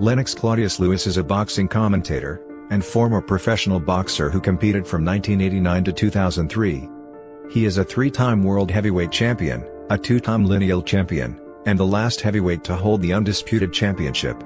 Lennox Claudius Lewis is a boxing commentator and former professional boxer who competed from 1989 to 2003. He is a three-time world heavyweight champion, a two-time lineal champion, and the last heavyweight to hold the undisputed championship.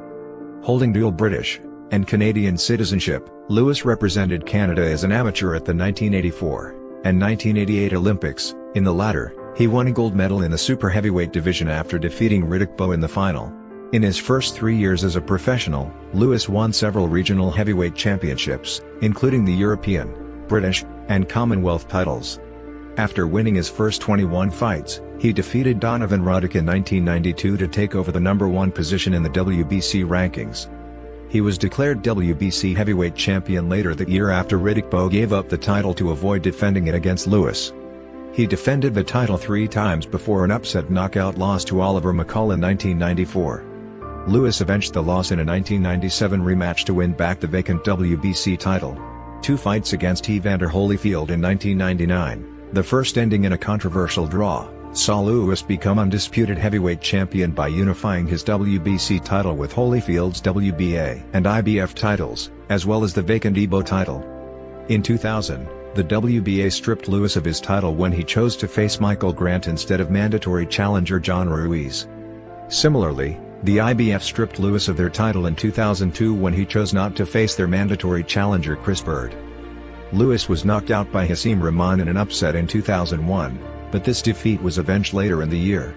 Holding dual British and Canadian citizenship, Lewis represented Canada as an amateur at the 1984 and 1988 Olympics. In the latter, he won a gold medal in the super heavyweight division after defeating Riddick Bowe in the final. In his first 3 years as a professional, Lewis won several regional heavyweight championships, including the European, British, and Commonwealth titles. After winning his first 21 fights, he defeated Donovan Ruddock in 1992 to take over the number 1 position in the WBC rankings. He was declared WBC heavyweight champion later that year after Riddick Bowe gave up the title to avoid defending it against Lewis. He defended the title 3 times before an upset knockout loss to Oliver McCall in 1994. Lewis avenged the loss in a 1997 rematch to win back the vacant WBC title. 2 fights against Evander Holyfield in 1999, the first ending in a controversial draw, saw Lewis become undisputed heavyweight champion by unifying his WBC title with Holyfield's WBA and IBF titles, as well as the vacant EBO title. In 2000, the WBA stripped Lewis of his title when he chose to face Michael Grant instead of mandatory challenger John Ruiz. Similarly, the IBF stripped Lewis of their title in 2002 when he chose not to face their mandatory challenger Chris Bird. Lewis was knocked out by Hasim Rahman in an upset in 2001, but this defeat was avenged later in the year.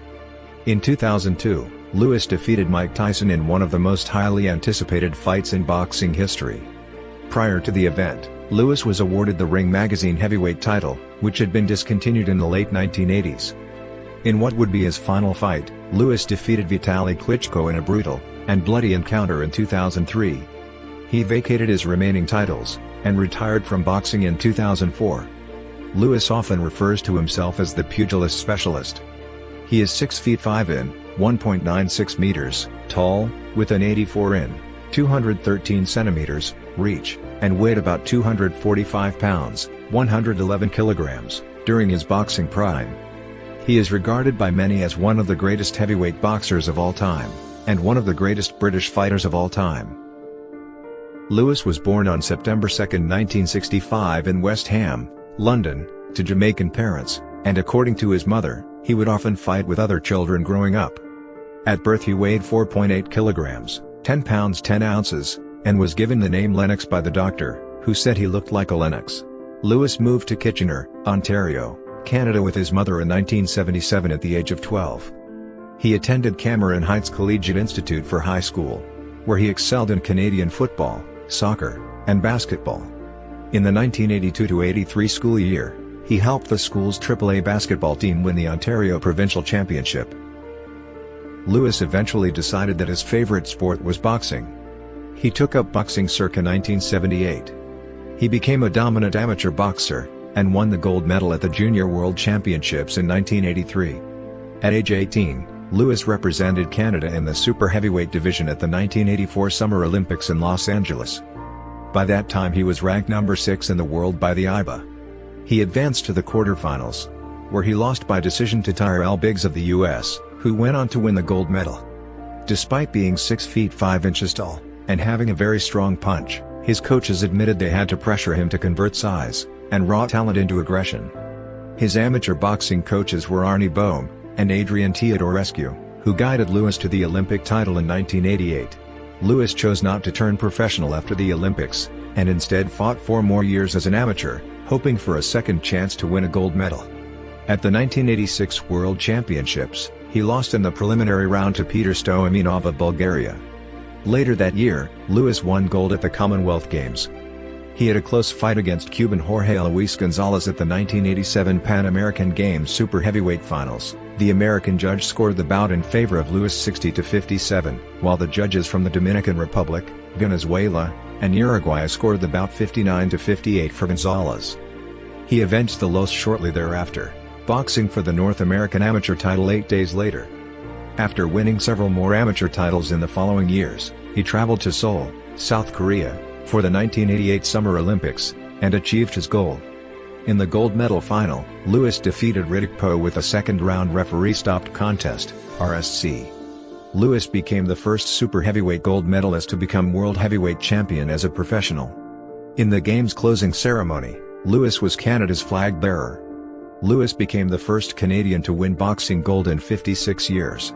In 2002, Lewis defeated Mike Tyson in one of the most highly anticipated fights in boxing history. Prior to the event, Lewis was awarded the Ring Magazine heavyweight title, which had been discontinued in the late 1980s. In what would be his final fight, Lewis defeated Vitaly Klitschko in a brutal and bloody encounter in 2003. He vacated his remaining titles and retired from boxing in 2004. Lewis often refers to himself as the pugilist specialist. He is 6 feet 5 in, 1.96 meters, tall, with an 84 in, 213 centimeters, reach, and weighed about 245 pounds, 111 kilograms, during his boxing prime. He is regarded by many as one of the greatest heavyweight boxers of all time, and one of the greatest British fighters of all time. Lewis was born on September 2, 1965 in West Ham, London, to Jamaican parents, and according to his mother, he would often fight with other children growing up. At birth he weighed 4.8 kilograms, 10 pounds 10 ounces, and was given the name Lennox by the doctor, who said he looked like a Lennox. Lewis moved to Kitchener, Ontario, Canada with his mother in 1977 at the age of 12. He attended Cameron Heights Collegiate Institute for high school, where he excelled in Canadian football, soccer, and basketball. In the 1982-83 school year, he helped the school's AAA basketball team win the Ontario Provincial Championship. Lewis eventually decided that his favorite sport was boxing. He took up boxing circa 1978. He became a dominant amateur boxer, and won the gold medal at the Junior World Championships in 1983. At age 18, Lewis represented Canada in the super heavyweight division at the 1984 Summer Olympics in Los Angeles. By that time he was ranked number 6 in the world by the IBA. He advanced to the quarterfinals, where he lost by decision to Tyrell Biggs of the US, who went on to win the gold medal. Despite being 6 feet 5 inches tall, and having a very strong punch, his coaches admitted they had to pressure him to convert size and raw talent into aggression. His amateur boxing coaches were Arnie Bohm and Adrian Teodorescu, who guided Lewis to the Olympic title in 1988. Lewis chose not to turn professional after the Olympics, and instead fought 4 more years as an amateur, hoping for a second chance to win a gold medal. At the 1986 World Championships, he lost in the preliminary round to Peter Stoianov of Bulgaria. Later that year, Lewis won gold at the Commonwealth Games. He had a close fight against Cuban Jorge Luis Gonzalez at the 1987 Pan American Games Super Heavyweight Finals. The American judge scored the bout in favor of Lewis 60-57, while the judges from the Dominican Republic, Venezuela, and Uruguay scored the bout 59-58 for Gonzalez. He avenged the loss shortly thereafter, boxing for the North American amateur title 8 days later. After winning several more amateur titles in the following years, he traveled to Seoul, South Korea, for the 1988 Summer Olympics, and achieved his goal. In the gold medal final, Lewis defeated Riddick Bowe with a second-round referee-stopped contest, RSC. Lewis became the first super heavyweight gold medalist to become world heavyweight champion as a professional. In the game's closing ceremony, Lewis was Canada's flag bearer. Lewis became the first Canadian to win boxing gold in 56 years.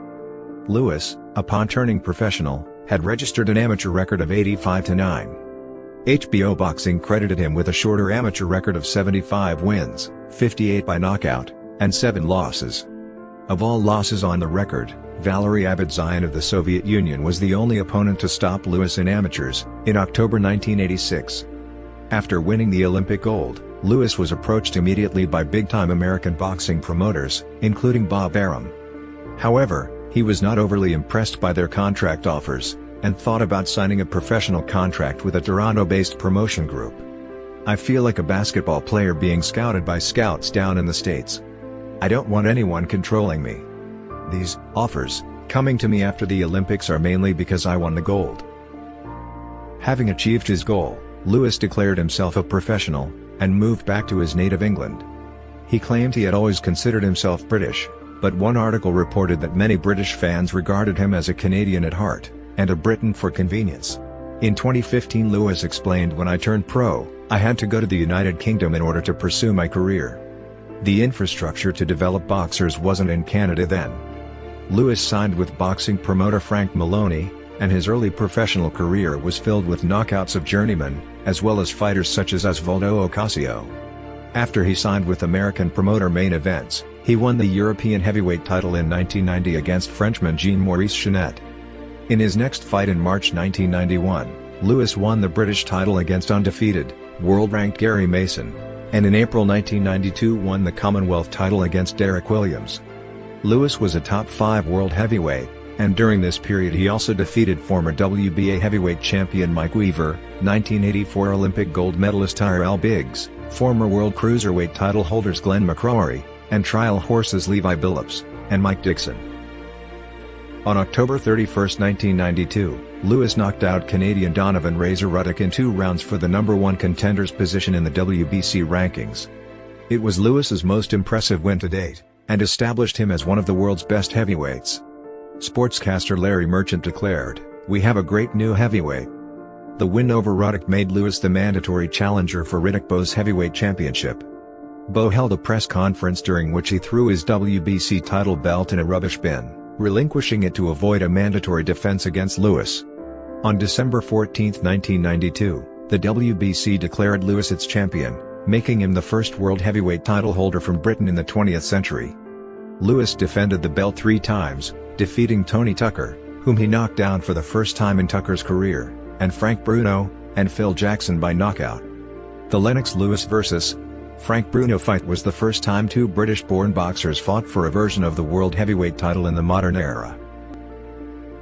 Lewis, upon turning professional, had registered an amateur record of 85-9. HBO Boxing credited him with a shorter amateur record of 75 wins, 58 by knockout, and 7 losses. Of all losses on the record, Valery Abadzayan of the Soviet Union was the only opponent to stop Lewis in amateurs, in October 1986. After winning the Olympic gold, Lewis was approached immediately by big-time American boxing promoters, including Bob Arum. However, he was not overly impressed by their contract offers, and thought about signing a professional contract with a Toronto-based promotion group. "I feel like a basketball player being scouted by scouts down in the States. I don't want anyone controlling me. These offers, coming to me after the Olympics, are mainly because I won the gold." Having achieved his goal, Lewis declared himself a professional, and moved back to his native England. He claimed he had always considered himself British, but one article reported that many British fans regarded him as a Canadian at heart, and a Briton for convenience. In 2015, Lewis explained, "When I turned pro, I had to go to the United Kingdom in order to pursue my career. The infrastructure to develop boxers wasn't in Canada then." Lewis signed with boxing promoter Frank Maloney, and his early professional career was filled with knockouts of journeymen, as well as fighters such as Osvaldo Ocasio. After he signed with American promoter Main Events, he won the European heavyweight title in 1990 against Frenchman Jean-Maurice Chenet. In his next fight in March 1991, Lewis won the British title against undefeated, world-ranked Gary Mason, and in April 1992 won the Commonwealth title against Derek Williams. Lewis was a top 5 world heavyweight, and during this period he also defeated former WBA heavyweight champion Mike Weaver, 1984 Olympic gold medalist Tyrell Biggs, former world cruiserweight title holders Glenn McCrory, and trial horses Levi Billups, and Mike Dixon. On October 31, 1992, Lewis knocked out Canadian Donovan Ruddock in 2 rounds for the #1 contender's position in the WBC rankings. It was Lewis's most impressive win to date, and established him as one of the world's best heavyweights. Sportscaster Larry Merchant declared, "We have a great new heavyweight." The win over Ruddock made Lewis the mandatory challenger for Riddick Bowe's heavyweight championship. Bowe held a press conference during which he threw his WBC title belt in a rubbish bin, relinquishing it to avoid a mandatory defense against Lewis. On December 14, 1992, the WBC declared Lewis its champion, making him the first world heavyweight title holder from Britain in the 20th century. Lewis defended the belt 3 times, defeating Tony Tucker, whom he knocked down for the first time in Tucker's career, and Frank Bruno, and Phil Jackson by knockout. The Lennox Lewis vs. Frank Bruno fight was the first time 2 British-born boxers fought for a version of the world heavyweight title in the modern era.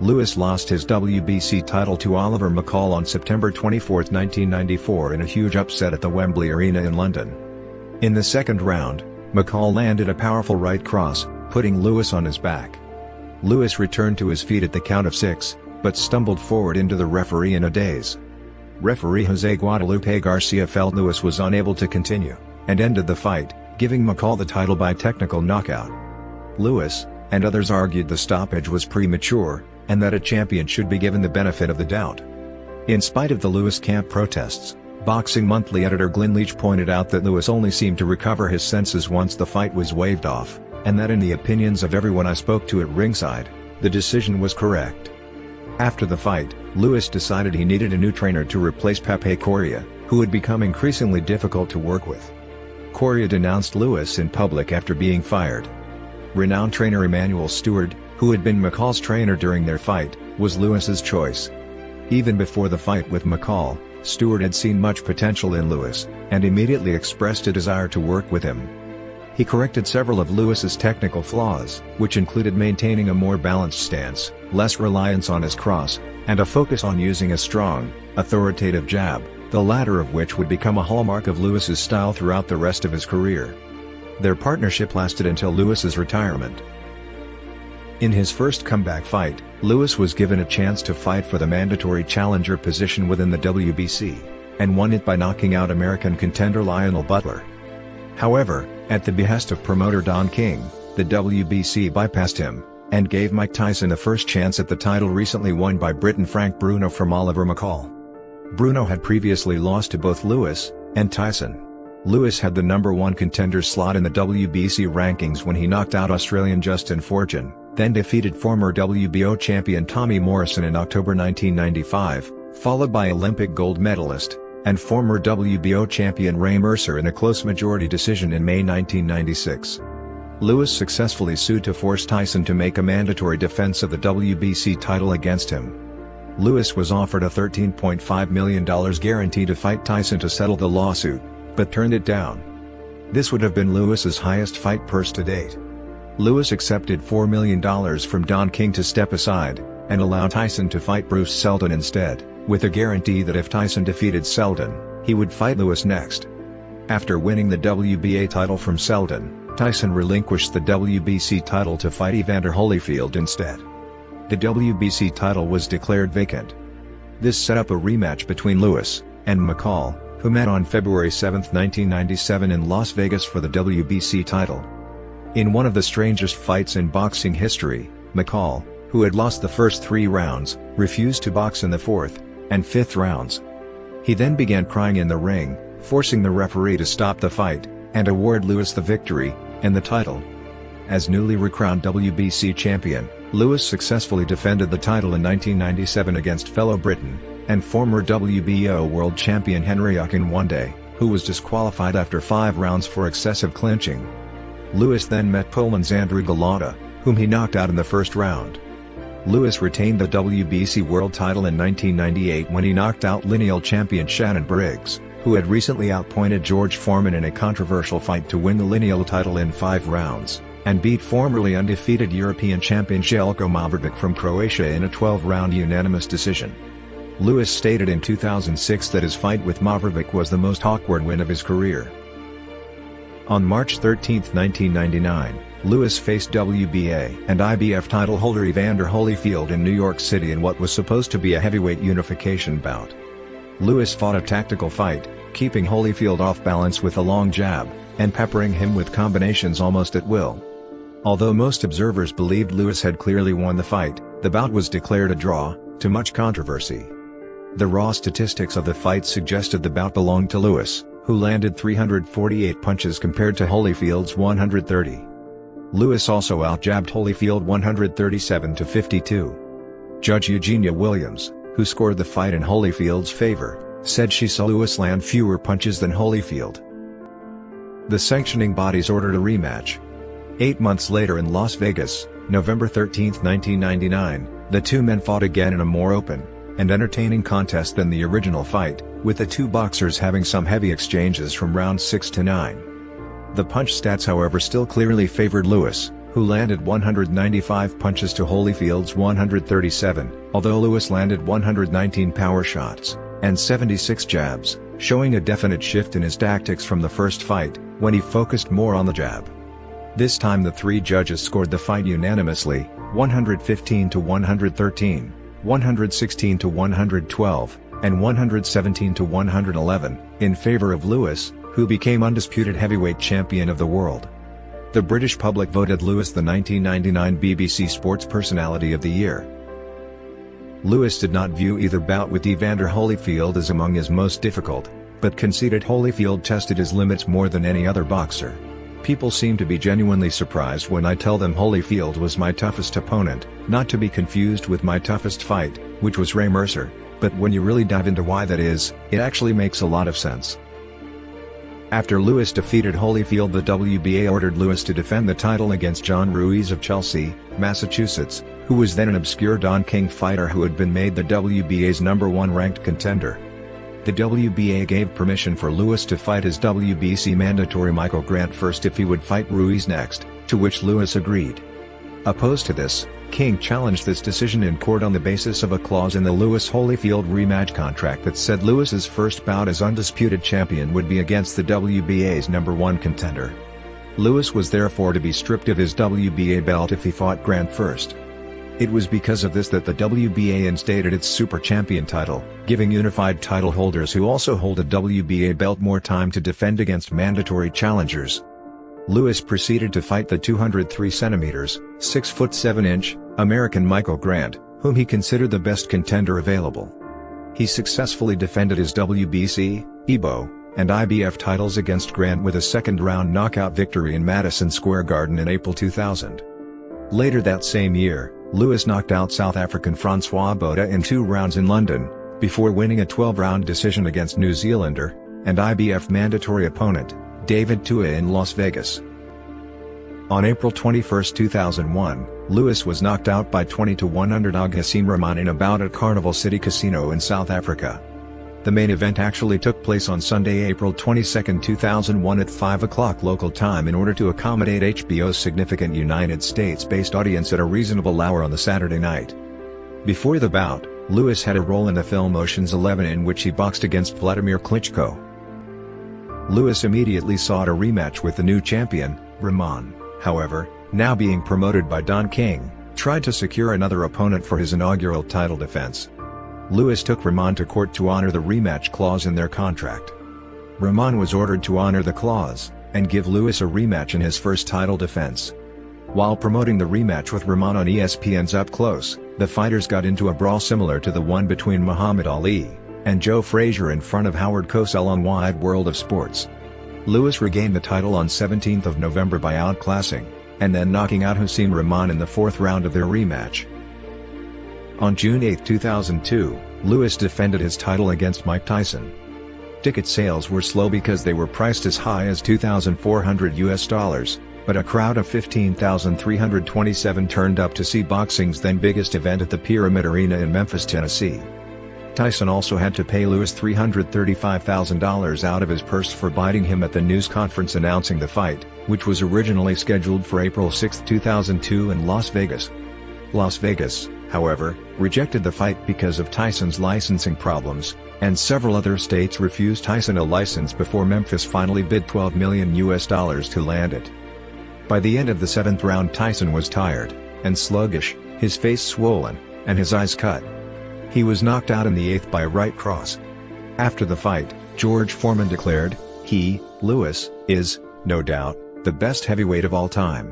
Lewis lost his WBC title to Oliver McCall on September 24, 1994 in a huge upset at the Wembley Arena in London. In the second round, McCall landed a powerful right cross, putting Lewis on his back. Lewis returned to his feet at the count of 6, but stumbled forward into the referee in a daze. Referee Jose Guadalupe Garcia felt Lewis was unable to continue, and ended the fight, giving McCall the title by technical knockout. Lewis, and others argued the stoppage was premature, and that a champion should be given the benefit of the doubt. In spite of the Lewis camp protests, Boxing Monthly editor Glenn Leach pointed out that Lewis only seemed to recover his senses once the fight was waved off, and that in the opinions of everyone I spoke to at ringside, the decision was correct. After the fight, Lewis decided he needed a new trainer to replace Pepe Correa, who had become increasingly difficult to work with. Correa denounced Lewis in public after being fired. Renowned trainer Emmanuel Stewart, who had been McCall's trainer during their fight, was Lewis's choice. Even before the fight with McCall, Stewart had seen much potential in Lewis, and immediately expressed a desire to work with him. He corrected several of Lewis's technical flaws, which included maintaining a more balanced stance, less reliance on his cross, and a focus on using a strong, authoritative jab, the latter of which would become a hallmark of Lewis's style throughout the rest of his career. Their partnership lasted until Lewis's retirement. In his first comeback fight, Lewis was given a chance to fight for the mandatory challenger position within the WBC, and won it by knocking out American contender Lionel Butler. However, at the behest of promoter Don King, the WBC bypassed him, and gave Mike Tyson a first chance at the title recently won by Briton Frank Bruno from Oliver McCall. Bruno had previously lost to both Lewis and Tyson. Lewis had the #1 contender slot in the WBC rankings when he knocked out Australian Justin Fortune, then defeated former WBO champion Tommy Morrison in October 1995, followed by Olympic gold medalist and former WBO champion Ray Mercer in a close majority decision in May 1996. Lewis successfully sued to force Tyson to make a mandatory defense of the WBC title against him. Lewis was offered a $13.5 million guarantee to fight Tyson to settle the lawsuit, but turned it down. This would have been Lewis's highest fight purse to date. Lewis accepted $4 million from Don King to step aside and allow Tyson to fight Bruce Seldon instead, with a guarantee that if Tyson defeated Seldon, he would fight Lewis next. After winning the WBA title from Seldon, Tyson relinquished the WBC title to fight Evander Holyfield instead. The WBC title was declared vacant. This set up a rematch between Lewis and McCall, who met on February 7, 1997 in Las Vegas for the WBC title. In one of the strangest fights in boxing history, McCall, who had lost the first 3 rounds, refused to box in the 4th and 5th rounds. He then began crying in the ring, forcing the referee to stop the fight and award Lewis the victory and the title. As newly recrowned WBC champion, Lewis successfully defended the title in 1997 against fellow Briton and former WBO world champion Henry Akinwande, who was disqualified after 5 rounds for excessive clinching. Lewis then met Poland's Andrew Golota, whom he knocked out in the first round. Lewis retained the WBC world title in 1998 when he knocked out lineal champion Shannon Briggs, who had recently outpointed George Foreman in a controversial fight to win the lineal title in 5 rounds, and beat formerly undefeated European champion Željko Maverdić from Croatia in a 12-round unanimous decision. Lewis stated in 2006 that his fight with Maverdić was the most awkward win of his career. On March 13, 1999, Lewis faced WBA and IBF title holder Evander Holyfield in New York City in what was supposed to be a heavyweight unification bout. Lewis fought a tactical fight, keeping Holyfield off balance with a long jab, and peppering him with combinations almost at will. Although most observers believed Lewis had clearly won the fight, the bout was declared a draw, to much controversy. The raw statistics of the fight suggested the bout belonged to Lewis, who landed 348 punches compared to Holyfield's 130. Lewis also outjabbed Holyfield 137-52. Judge Eugenia Williams, who scored the fight in Holyfield's favor, said she saw Lewis land fewer punches than Holyfield. The sanctioning bodies ordered a rematch. 8 months later in Las Vegas, November 13, 1999, the two men fought again in a more open and entertaining contest than the original fight, with the two boxers having some heavy exchanges from rounds 6 to 9. The punch stats however still clearly favored Lewis, who landed 195 punches to Holyfield's 137, although Lewis landed 119 power shots and 76 jabs, showing a definite shift in his tactics from the first fight, when he focused more on the jab. This time the 3 judges scored the fight unanimously, 115-113, 116-112, and 117-111, in favor of Lewis, who became undisputed heavyweight champion of the world. The British public voted Lewis the 1999 BBC Sports Personality of the Year. Lewis did not view either bout with Evander Holyfield as among his most difficult, but conceded Holyfield tested his limits more than any other boxer. People seem to be genuinely surprised when I tell them Holyfield was my toughest opponent, not to be confused with my toughest fight, which was Ray Mercer, but when you really dive into why that is, it actually makes a lot of sense. After Lewis defeated Holyfield, the WBA ordered Lewis to defend the title against John Ruiz of Chelsea, Massachusetts, who was then an obscure Don King fighter who had been made the WBA's #1 ranked contender. The WBA gave permission for Lewis to fight his WBC mandatory Michael Grant first if he would fight Ruiz next, to which Lewis agreed. Opposed to this, King challenged this decision in court on the basis of a clause in the Lewis-Holyfield rematch contract that said Lewis's first bout as undisputed champion would be against the WBA's #1 contender. Lewis was therefore to be stripped of his WBA belt if he fought Grant first. It was because of this that the WBA instated its Super Champion title, giving unified title holders who also hold a WBA belt more time to defend against mandatory challengers. Lewis proceeded to fight the 203 cm, 6 foot 7 inch, American Michael Grant, whom he considered the best contender available. He successfully defended his WBC, EBO, and IBF titles against Grant with a second-round knockout victory in Madison Square Garden in April 2000. Later that same year, Lewis knocked out South African Francois Botha in 2 rounds in London, before winning a 12-round decision against New Zealander and IBF mandatory opponent, David Tua in Las Vegas. On April 21, 2001, Lewis was knocked out by 20-1 underdog Hasim Rahman in a bout at Carnival City Casino in South Africa. The main event actually took place on Sunday, April 22, 2001 at 5 o'clock local time in order to accommodate HBO's significant United States-based audience at a reasonable hour on the Saturday night. Before the bout, Lewis had a role in the film Ocean's 11 in which he boxed against Vladimir Klitschko. Lewis immediately sought a rematch with the new champion, Rahman, however, now being promoted by Don King, tried to secure another opponent for his inaugural title defense. Lewis took Rahman to court to honor the rematch clause in their contract. Rahman was ordered to honor the clause, and give Lewis a rematch in his first title defense. While promoting the rematch with Rahman on ESPN's Up Close, the fighters got into a brawl similar to the one between Muhammad Ali and Joe Frazier in front of Howard Cosell on Wide World of Sports. Lewis regained the title on 17 November by outclassing, and then knocking out Hasim Rahman in the 4th round of their rematch. On June 8, 2002, Lewis defended his title against Mike Tyson. Ticket sales were slow because they were priced as high as $2,400, but a crowd of 15,327 turned up to see boxing's then biggest event at the Pyramid Arena in Memphis, Tennessee. Tyson also had to pay Lewis $335,000 out of his purse for biting him at the news conference announcing the fight, which was originally scheduled for April 6, 2002 in Las Vegas. Las Vegas, however, rejected the fight because of Tyson's licensing problems, and several other states refused Tyson a license before Memphis finally bid $12 million to land it. By the end of the 7th round, Tyson was tired and sluggish, his face swollen, and his eyes cut. He was knocked out in the 8th by a right cross. After the fight, George Foreman declared, "He, Lewis, is, no doubt, the best heavyweight of all time.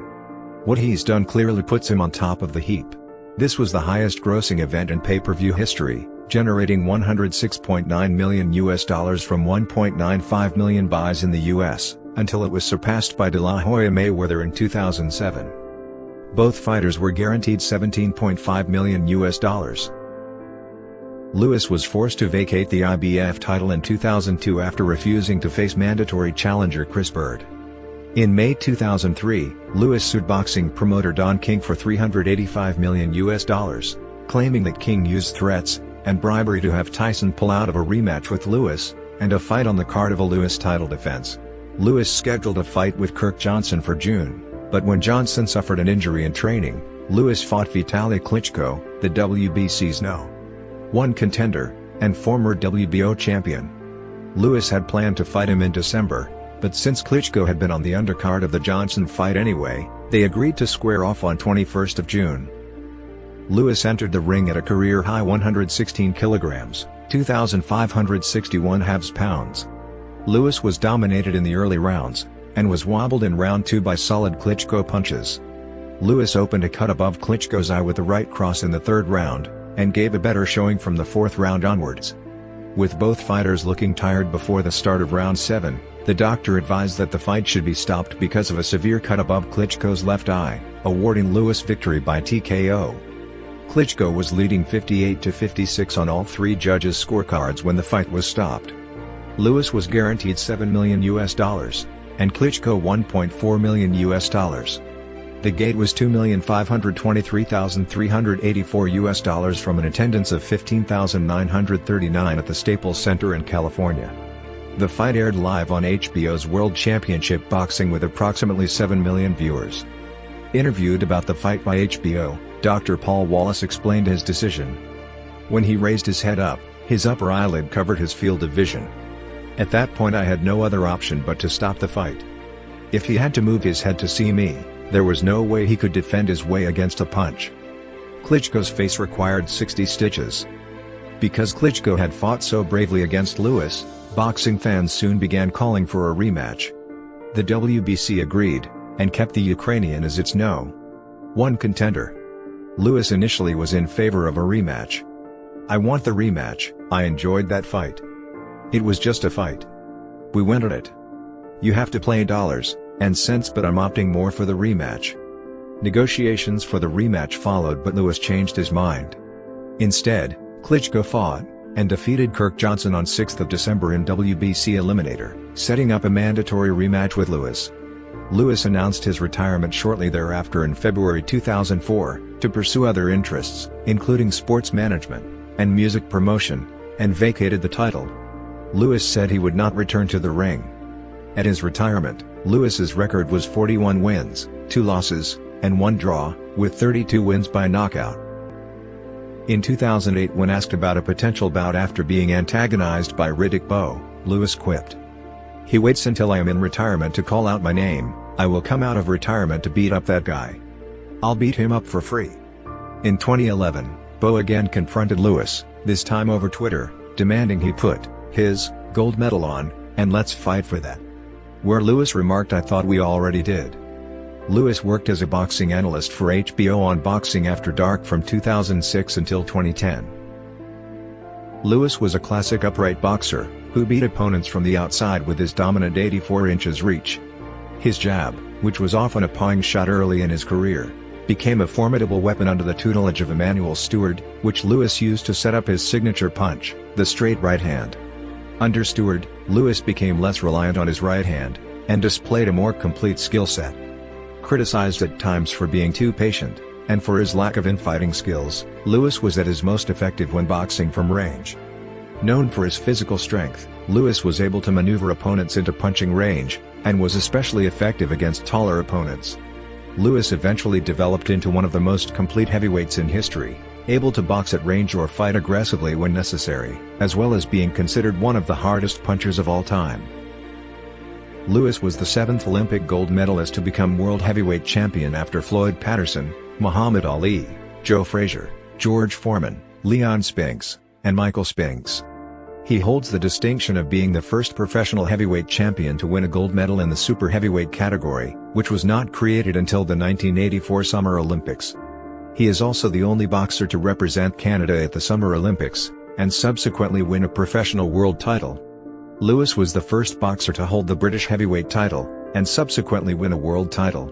What he's done clearly puts him on top of the heap." This was the highest grossing event in pay-per-view history, generating $106.9 million from 1.95 million buys in the US, until it was surpassed by De La Hoya Mayweather in 2007. Both fighters were guaranteed $17.5 million. Lewis was forced to vacate the IBF title in 2002 after refusing to face mandatory challenger Chris Bird. In May 2003, Lewis sued boxing promoter Don King for $385 million, claiming that King used threats and bribery to have Tyson pull out of a rematch with Lewis, and a fight on the card of a Lewis title defense. Lewis scheduled a fight with Kirk Johnson for June, but when Johnson suffered an injury in training, Lewis fought Vitaly Klitschko, the WBC's No. 1 contender, and former WBO champion. Lewis had planned to fight him in December, but since Klitschko had been on the undercard of the Johnson fight anyway, they agreed to square off on 21st of June. Lewis entered the ring at a career-high 116 kilograms, 2,561 halves-pounds. Lewis was dominated in the early rounds, and was wobbled in round 2 by solid Klitschko punches. Lewis opened a cut above Klitschko's eye with a right cross in the 3rd round, and gave a better showing from the 4th round onwards. With both fighters looking tired before the start of round 7, the doctor advised that the fight should be stopped because of a severe cut above Klitschko's left eye, awarding Lewis victory by TKO. Klitschko was leading 58-56 on all 3 judges' scorecards when the fight was stopped. Lewis was guaranteed $7 million, and Klitschko $1.4 million. The gate was $2,523,384 from an attendance of 15,939 at the Staples Center in California. The fight aired live on HBO's World Championship Boxing with approximately 7 million viewers. Interviewed about the fight by HBO, Dr. Paul Wallace explained his decision. "When he raised his head up, his upper eyelid covered his field of vision. At that point I had no other option but to stop the fight. If he had to move his head to see me, there was no way he could defend his way against a punch." Klitschko's face required 60 stitches. Because Klitschko had fought so bravely against Lewis, boxing fans soon began calling for a rematch. The WBC agreed, and kept the Ukrainian as its No. 1 contender. Lewis initially was in favor of a rematch. "I want the rematch, I enjoyed that fight. It was just a fight. We went at it. You have to play dollars and cents, but I'm opting more for the rematch." Negotiations for the rematch followed, but Lewis changed his mind. Instead, Klitschko fought and defeated Kirk Johnson on 6 December in WBC Eliminator, setting up a mandatory rematch with Lewis. Lewis announced his retirement shortly thereafter in February 2004, to pursue other interests, including sports management and music promotion, and vacated the title. Lewis said he would not return to the ring. At his retirement, Lewis's record was 41 wins, 2 losses, and 1 draw, with 32 wins by knockout. In 2008, when asked about a potential bout after being antagonized by Riddick Bowe, Lewis quipped, "He waits until I am in retirement to call out my name. I will come out of retirement to beat up that guy. I'll beat him up for free." In 2011, Bowe again confronted Lewis, this time over Twitter, demanding he put his gold medal on, and let's fight for that. Where Lewis remarked, "I thought we already did." Lewis worked as a boxing analyst for HBO on Boxing After Dark from 2006 until 2010. Lewis was a classic upright boxer, who beat opponents from the outside with his dominant 84 inches reach. His jab, which was often a pawing shot early in his career, became a formidable weapon under the tutelage of Emanuel Steward, which Lewis used to set up his signature punch, the straight right hand. Under Steward, Lewis became less reliant on his right hand, and displayed a more complete skill set. Criticized at times for being too patient, and for his lack of infighting skills, Lewis was at his most effective when boxing from range. Known for his physical strength, Lewis was able to maneuver opponents into punching range, and was especially effective against taller opponents. Lewis eventually developed into one of the most complete heavyweights in history, able to box at range or fight aggressively when necessary, as well as being considered one of the hardest punchers of all time. Lewis was the 7th Olympic gold medalist to become world heavyweight champion after Floyd Patterson, Muhammad Ali, Joe Frazier, George Foreman, Leon Spinks, and Michael Spinks. He holds the distinction of being the first professional heavyweight champion to win a gold medal in the super heavyweight category, which was not created until the 1984 Summer Olympics. He is also the only boxer to represent Canada at the Summer Olympics, and subsequently win a professional world title. Lewis was the first boxer to hold the British heavyweight title, and subsequently win a world title.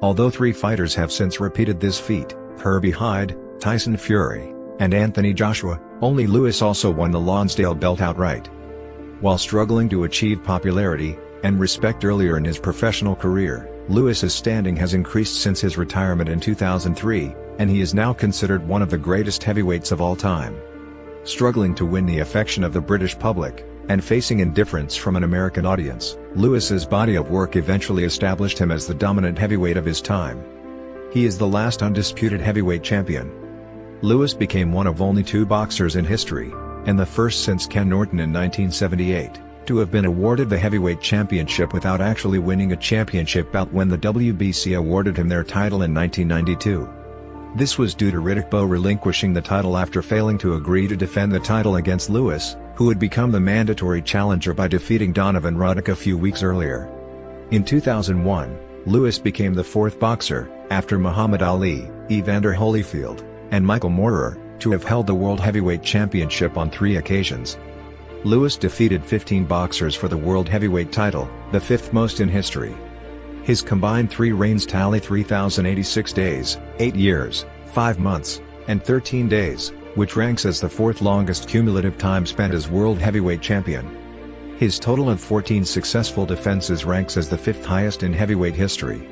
Although 3 fighters have since repeated this feat, Herbie Hyde, Tyson Fury, and Anthony Joshua, only Lewis also won the Lonsdale belt outright. While struggling to achieve popularity and respect earlier in his professional career, Lewis's standing has increased since his retirement in 2003, and he is now considered one of the greatest heavyweights of all time. Struggling to win the affection of the British public, and facing indifference from an American audience, Lewis's body of work eventually established him as the dominant heavyweight of his time. He is the last undisputed heavyweight champion. Lewis became one of only 2 boxers in history, and the first since Ken Norton in 1978, to have been awarded the heavyweight championship without actually winning a championship bout when the WBC awarded him their title in 1992. This was due to Riddick Bowe relinquishing the title after failing to agree to defend the title against Lewis, who had become the mandatory challenger by defeating Donovan Ruddock a few weeks earlier. In 2001, Lewis became the 4th boxer, after Muhammad Ali, Evander Holyfield, and Michael Moorer, to have held the World Heavyweight Championship on 3 occasions. Lewis defeated 15 boxers for the World Heavyweight title, the 5th most in history. His combined 3 reigns tally 3,086 days, 8 years, 5 months, and 13 days, which ranks as the 4th longest cumulative time spent as World Heavyweight Champion. His total of 14 successful defenses ranks as the 5th highest in heavyweight history.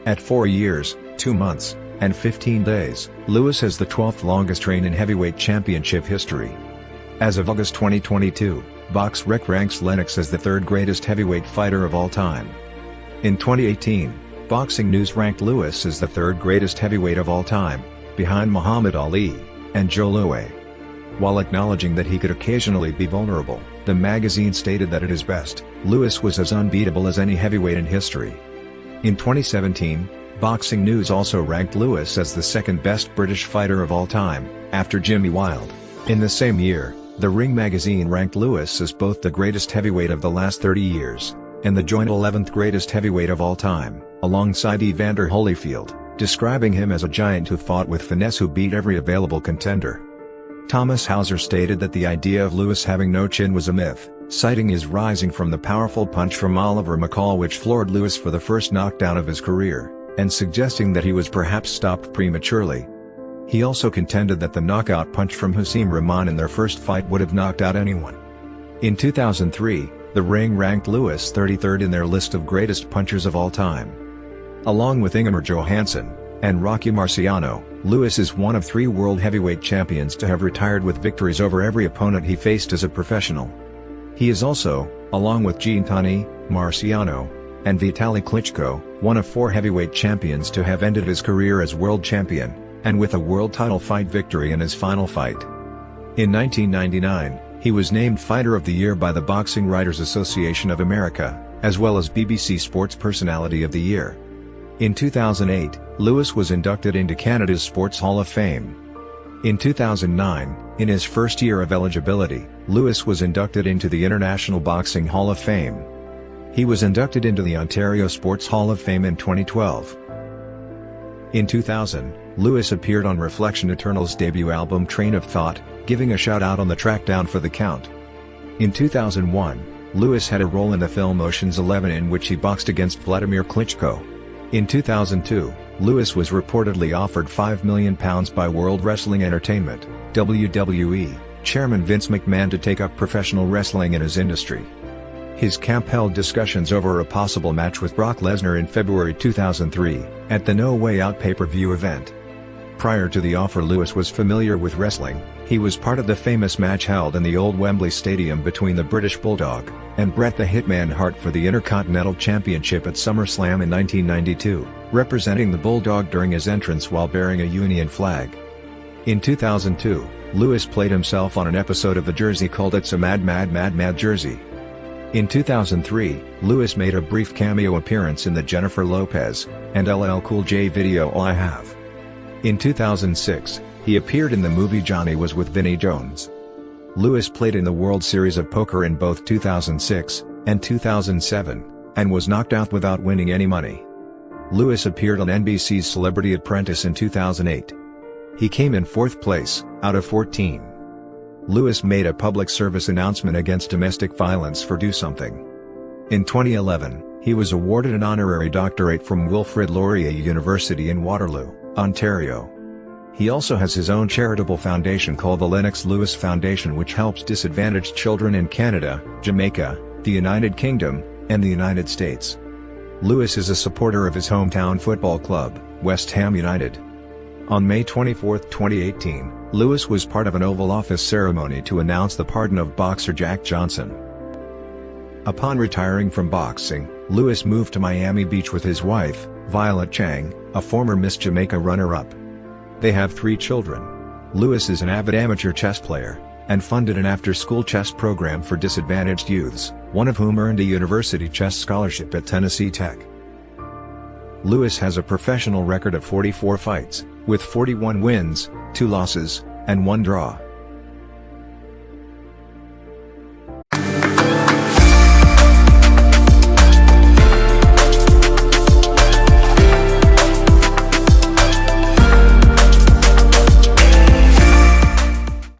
At 4 years, 2 months, and 15 days, Lewis has the 12th longest reign in heavyweight championship history. As of August 2022, BoxRec ranks Lennox as the 3rd greatest heavyweight fighter of all time. In 2018, Boxing News ranked Lewis as the 3rd greatest heavyweight of all time, behind Muhammad Ali and Joe Louis. While acknowledging that he could occasionally be vulnerable, the magazine stated that at his best, Lewis was as unbeatable as any heavyweight in history. In 2017, Boxing News also ranked Lewis as the 2nd best British fighter of all time, after Jimmy Wilde. In the same year, The Ring magazine ranked Lewis as both the greatest heavyweight of the last 30 years, and the joint 11th greatest heavyweight of all time, alongside Evander Holyfield, describing him as a giant who fought with finesse who beat every available contender. Thomas Hauser stated that the idea of Lewis having no chin was a myth, citing his rising from the powerful punch from Oliver McCall which floored Lewis for the first knockdown of his career, and suggesting that he was perhaps stopped prematurely. He also contended that the knockout punch from Hussein Rahman in their first fight would have knocked out anyone. In 2003, The Ring ranked Lewis 33rd in their list of greatest punchers of all time. Along with Ingemar Johansson and Rocky Marciano, Lewis is one of 3 world heavyweight champions to have retired with victories over every opponent he faced as a professional. He is also, along with Gene Tunney, Marciano, and Vitaly Klitschko, one of 4 heavyweight champions to have ended his career as world champion, and with a world title fight victory in his final fight. In 1999, he was named Fighter of the Year by the Boxing Writers Association of America, as well as BBC Sports Personality of the Year. In 2008, Lewis was inducted into Canada's Sports Hall of Fame. In 2009, in his first year of eligibility, Lewis was inducted into the International Boxing Hall of Fame. He was inducted into the Ontario Sports Hall of Fame in 2012. In 2000, Lewis appeared on Reflection Eternal's debut album Train of Thought, giving a shout-out on the track Down for the Count. In 2001, Lewis had a role in the film Ocean's 11 in which he boxed against Vladimir Klitschko. In 2002, Lewis was reportedly offered £5 million by World Wrestling Entertainment, WWE, chairman Vince McMahon to take up professional wrestling in his industry. His camp held discussions over a possible match with Brock Lesnar in February 2003, at the No Way Out pay-per-view event. Prior to the offer, Lewis was familiar with wrestling. He was part of the famous match held in the old Wembley Stadium between the British Bulldog and Bret the Hitman Hart for the Intercontinental Championship at SummerSlam in 1992, representing the Bulldog during his entrance while bearing a Union flag. In 2002, Lewis played himself on an episode of the Jersey called It's a Mad Mad Mad Mad Jersey. In 2003, Lewis made a brief cameo appearance in the Jennifer Lopez and LL Cool J video All I Have. In 2006, he appeared in the movie Johnny Was with Vinnie Jones. Lewis played in the World Series of Poker in both 2006 and 2007, and was knocked out without winning any money. Lewis appeared on NBC's Celebrity Apprentice in 2008. He came in 4th place, out of 14. Lewis made a public service announcement against domestic violence for Do Something. In 2011, he was awarded an honorary doctorate from Wilfrid Laurier University in Waterloo, Ontario. He also has his own charitable foundation called the Lennox Lewis Foundation, which helps disadvantaged children in Canada, Jamaica, the United Kingdom, and the United States. Lewis is a supporter of his hometown football club, West Ham United. On May 24, 2018, Lewis was part of an Oval Office ceremony to announce the pardon of boxer Jack Johnson. Upon retiring from boxing, Lewis moved to Miami Beach with his wife, Violet Chang, a former Miss Jamaica runner-up. They have 3 children. Lewis is an avid amateur chess player, and funded an after-school chess program for disadvantaged youths, one of whom earned a university chess scholarship at Tennessee Tech. Lewis has a professional record of 44 fights, with 41 wins, 2 losses, and 1 draw.